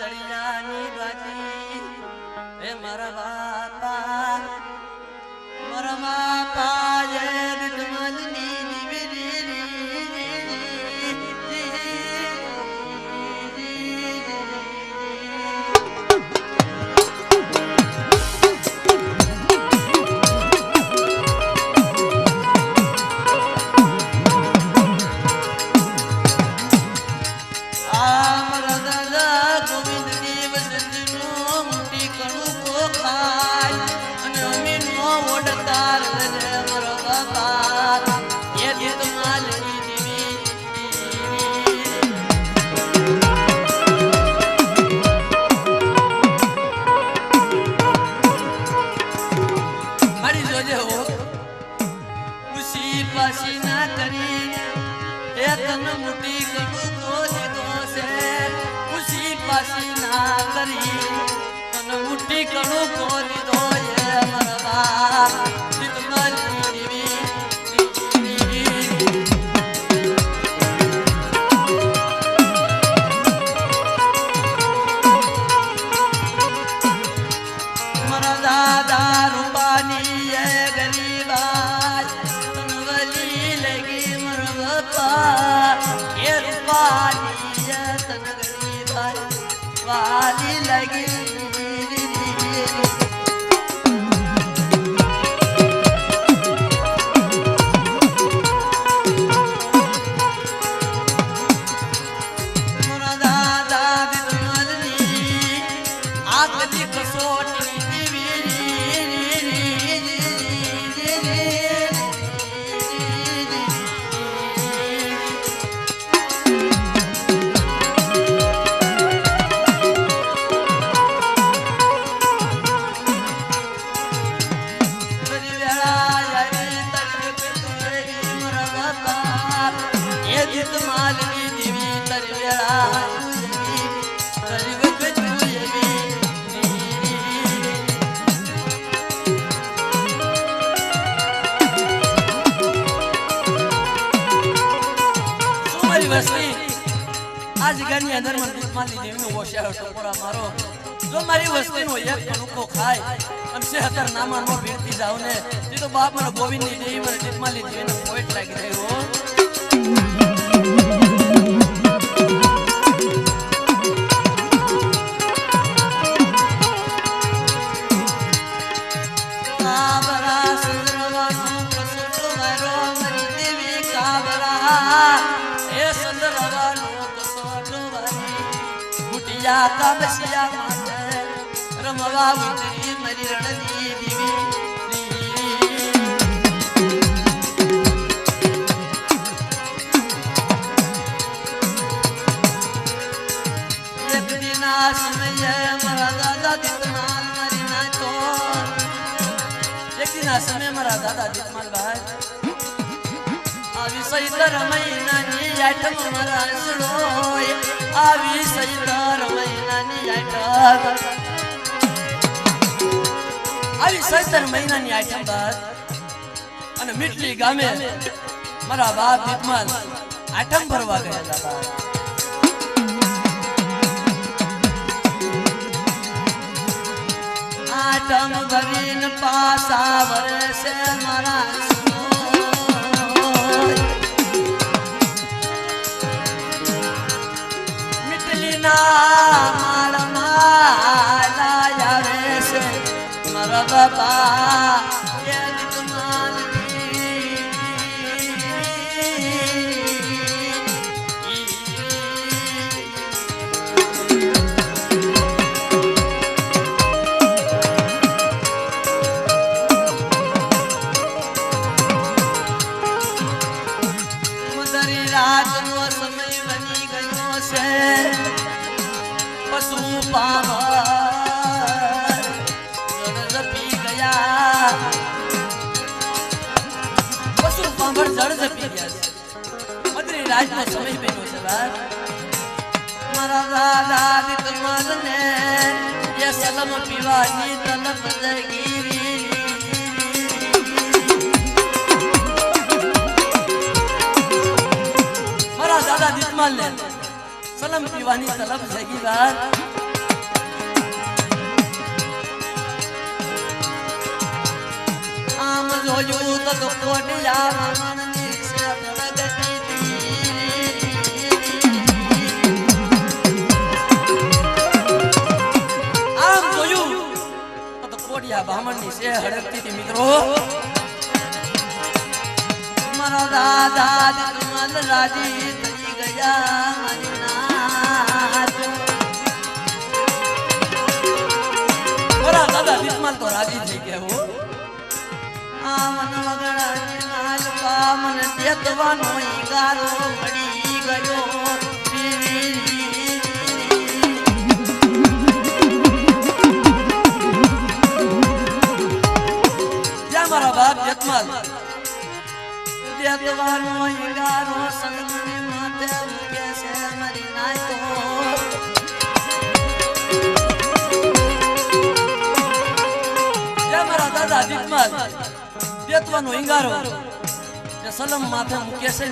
વળિયાની બાજી એ મારા બાપા જે દિલમલની મુઠ્ઠી કણું કોરી દો મરવા મારા દાદા રૂપાની ગરીબા તનવલી લગી મરવા એ રૂપાની તન ગરીબા વાલી લગી આ જગ્યાની અંદર મને દીપમાલી દેવીનો હોશિયારો ટકોરા મારો જો મારી વસ્તીનો એક કણુકો ખાય અને 76 નામા નો ભીડતી જાવ ને તે તો બાપ મને ગોવિંદની દેવી મને દીપમાલી દેવીનો પોઈન્ટ લાગી રહ્યો કાબરા સુંદરવાનો કસોટો મારો મારી દેવી કાબરા એ સુંદરવાનો મુટિયા કાબસિયા માટે રમવા ઉતરી મરી રણની દીવી એક દિના સમયે મારા દાદા દીપમાલ મારી નાખો એક દિના સમયે મારા દાદા દીપમાલ ભાઈ આવી સૈતર મહિનાની આઠમ મારા સડોય આવી સૈતર મહિનાની આઠમ આવી સૈતર મહિનાની આઠમ બાદ અને મીટલી ગામે મારા બાપ દીપમાલ આઠમ ભરવા ગયા હતા આઠમ ભરીને પાસા વરસે મારા માળ માલા આવે છે મારા બાપા રાતનો સમય બની ગયો છે પશુ પાવર જળ ગયા પશુ પાવર જળ જપી ગયા છે મધરી રાજનો સમય બન્યો છે બાપ મારા દાદા દીકમાલ ને એ સલમ પીવાની તલપ જગીરી મારા દાદા દીકમાલ ને સલમ પીવાની તલબ જગી બાપ જોયું તો કોડિયા મામણની છે પ્રગતિ આમ જોયું તો કોડિયા બ્રાહ્મણની છે હડકતી હતી મિત્રો મારા દાદા દિલમલ રાજી થઈ ગયા મારી નાથ મારા દાદા દિલમલ તો રાજી થઈ ગયા હો આમન વગડાની માલ પામન દેતવાનો ઈગારો મળી ગયો જ્યાં મારા બાપ જતમાલ દેતવાનો ઈગારો સંગની માથે મૂકે છે મારી નાતો જ્યાં મારા દાદા જતમાલ દેતવાનો ઈંગારો જે સલમ માથે મૂકે છે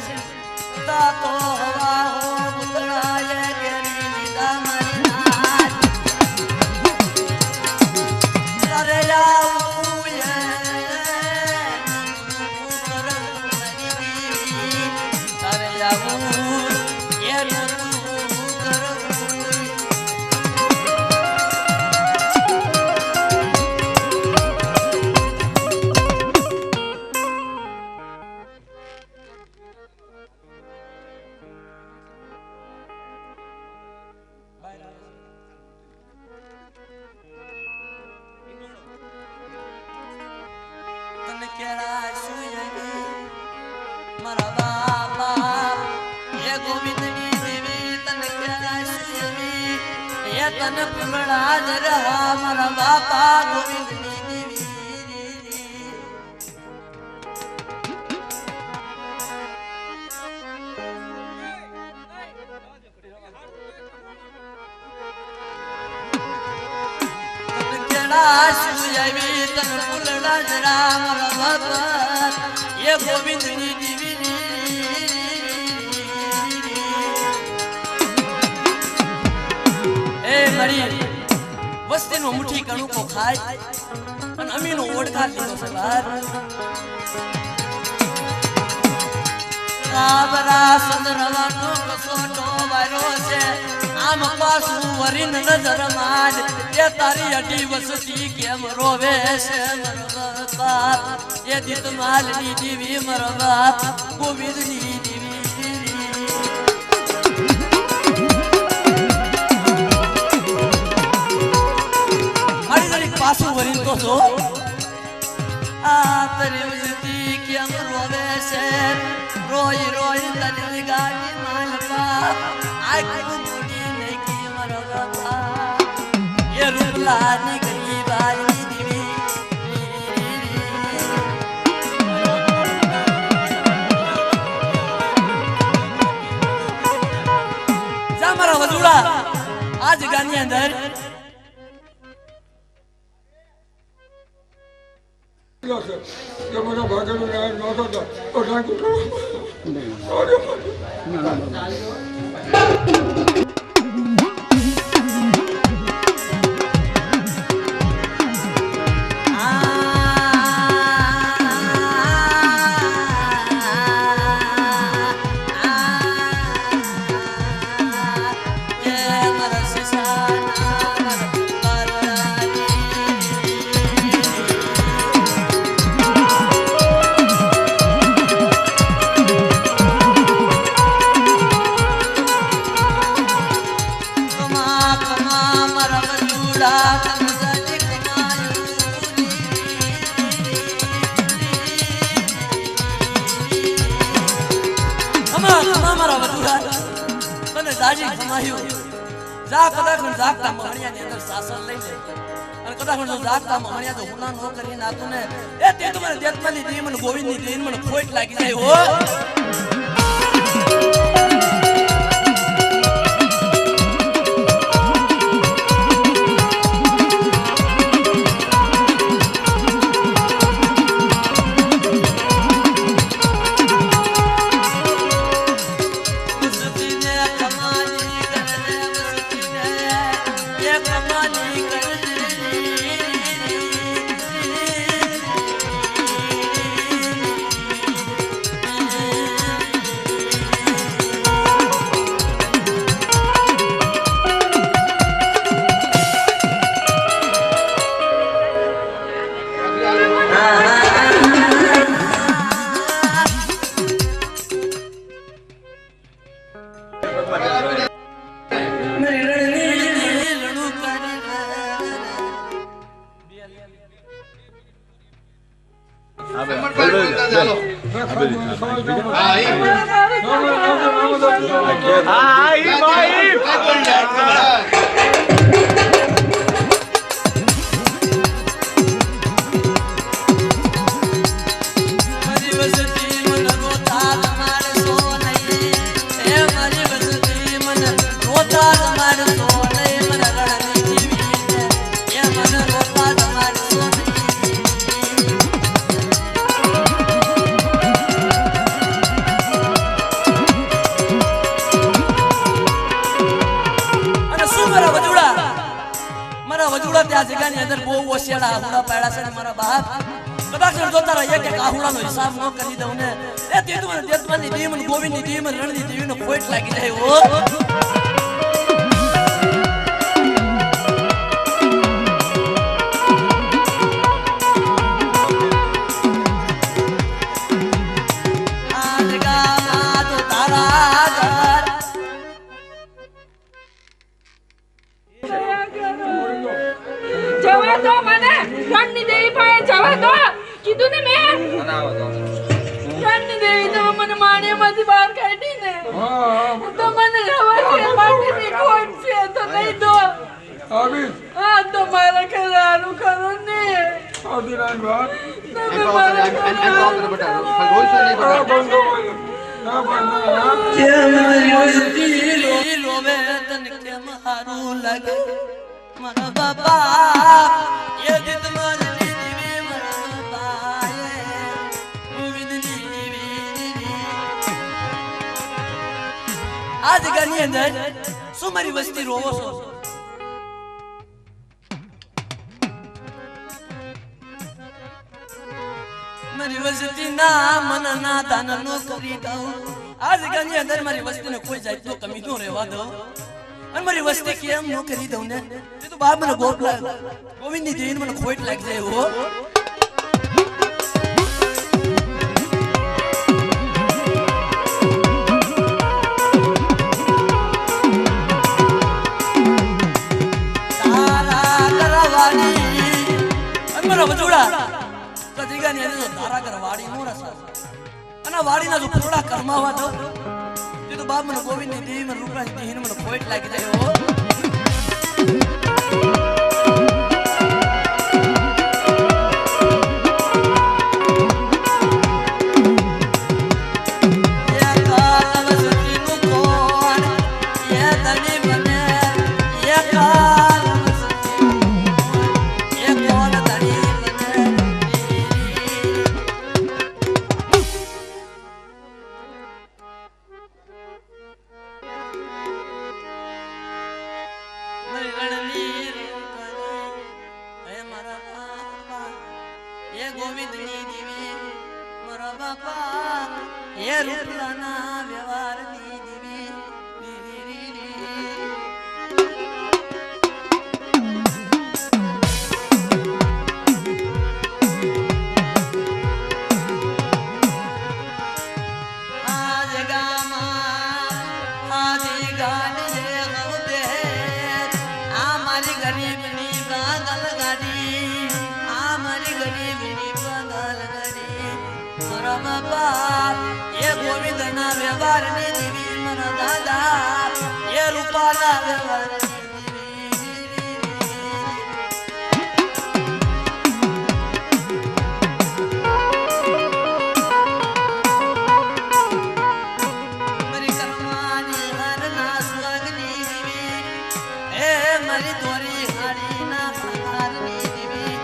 તા તો હવા હો બુતળાએ કેરી લીધા મારી નાથ તારે આવું એ તારે આવું એ કેળા સુયવી મારા બાપા એ ગોવિંદની દેવી તને કેળા સુયવી એ તને પુરડા જ રહા મારા બાપા ગોવિંદની દેવી તને કેળા સુયવી તને પુરડા જ રહા મારા બાપા એ ગોવિંદની દેવી એ મારી વસ્તીનો મુઠ્ઠી કણુકો ખાય અને અમીનો ઓળખા લીધો છે બહાર કાબરા સંદરવાનો કસોટો વાર્યો છે આમ પાછું વરીન નજર માર એ તારી અઢી વસતી કેમ રોવે છે મારો બાપ એ દીત માલની દેવી મારો બાપ ગોવિંદની દેવી મારી જરી પાછું વરીન તો છો આ તારી વસતી કેમ રોવે છે રોઈ રોઈ તને ગાડી માલ બાપ આખું મૂડી નહીં કી મારો બાપ એ રૂપલાની ગરીબાની દેવી જા મારા વજુડા આજ ગાની અંદર કે મને ભાગેલું ન્યાય ન થતો તો ઢાંકી જાજી કમાયું જા કદાચ જાગતા મહણિયાની અંદર શાસન લઈ લે અને કદાચ જાગતા મહણિયા જો હુના નો કરી નાખું ને એ તે તો મને દેતમાલી દી મને ગોવિંદની દી મને ખોટ લાગી જાય હો ત્યાં જગ્યાની અંદર બહુ ઓશિયાળા આહુડા પાડ્યા છે ને મારા બાપ કદાચ જોતા રહીએ કે આહુડાનો હિસાબ ન કરી દઉં ને એ તેતવાની દીમન ગોવિંદની દીમન રણની દેવીનો પોઈટ લાગી જાય ઓ મારા બાપા એ દિત મારી દીવી મારા બાપા ગોવિંદની દીવી આ જગ્યાની અંદર શું મારી વસ્તી રોવો છો મારી વસ્તી ના મન ના દાન નો કરી દઉં આ જગ્યાની અંદર મારી વસ્તીને કોઈ જાતનો કમી ન રહેવા દઉં અને મારી વસ્તી કેમ ન કરી દઉં ને એ તો બાપ મને ગોવિંદની દેવીને મને ખોટ લાગી જાય હો વાડીના જો થોડા કરમાવા દો તે તો બાપ મને ગોવિંદની દેવી મને રૂપરાની દેહીને મને ખોટ લાગી જાય હો ગોવિંદની દેવી મારા બાપા એ રૂપલાના વ્યવહારની દેવી આ જગામાં આજી ગાડી ગવદે આ મારી ગરીબની બાદલ ગાડી આ મારી ગરીબની બાપા એ ગોવિંદના વ્યવહારની દેવી મારા દાદા એ રૂપાના વ્યવહારની મારી કર્માની હારના સ્વર્ગની દેવી એ મારી દોરી હાડીના પહારની દેવી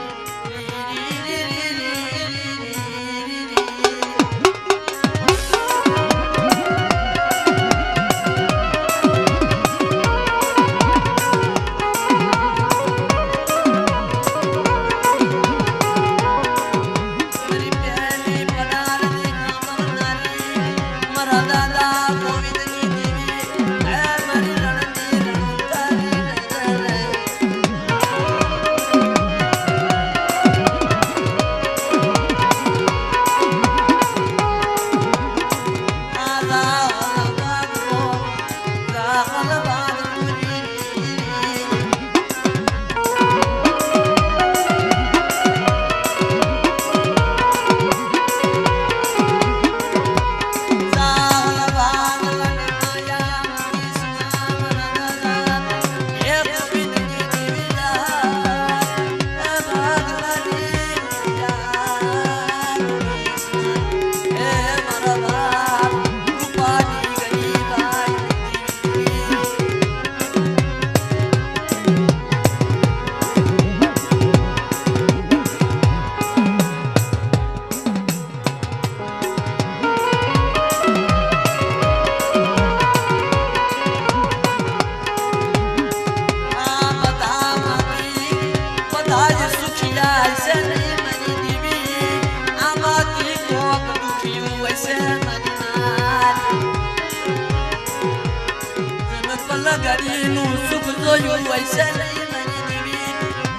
ઘડીનું સુખ જોયું વૈસે નહીં મારી દેવી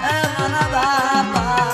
એ મારા બાપા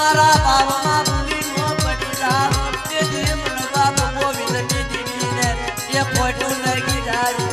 મારા બાવમાં ભૂલી નો પડી જાવ તે દી મને બાપ ગોવિંદની દીવીને એ ખોટું લાગી જાય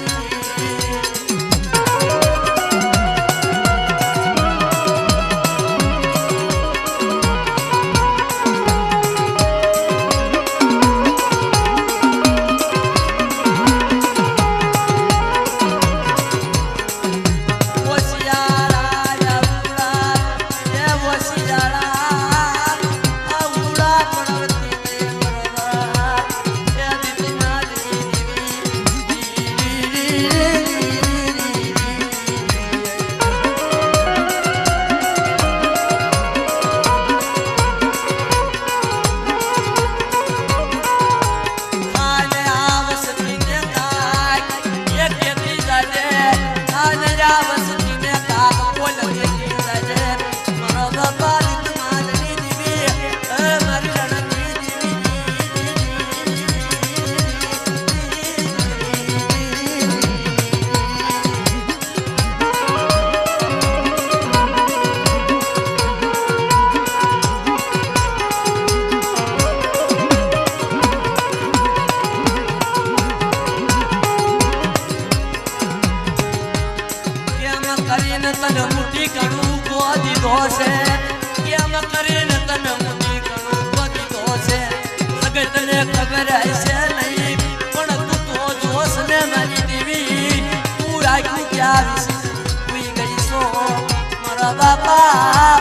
તને મુઠી કરું ગોદી દોસે કેમ કરીને તને મુઠી કરું ગોદી દોસે સગતને ખબર હશે નહીં પણ તું તો જોશ ને મારી દેવી તું રાખ્યું ક્યાં સુઈ ગઈ સો મારા બાપા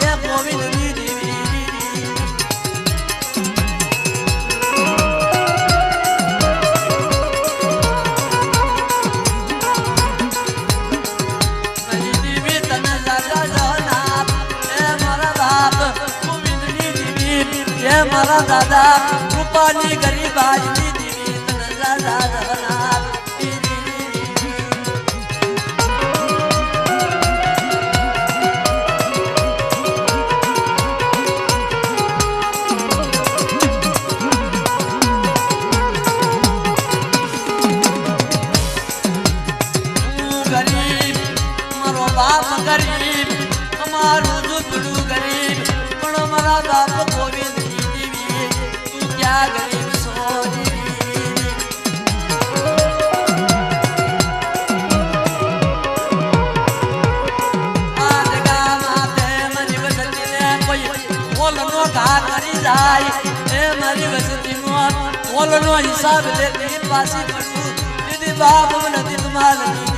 એ ગોવિંદની દેવી મારા દાદા રૂપાની ગરીબ આજની દેવી તને દાદા ધના ગરીબ મારો બાપ ગરીબ અમારું દુધડું ગરીબ પણ મારા બાપ ગોવિંદ ગરીબ સોની આ જગામાં તે મારી વસતીને કોઈ ઓલનો ઘા કરી જાય એ મારી વસતીનો ઓલનો હિસાબ લેતી પાછી પડું દીદી બાપ નથી તમારી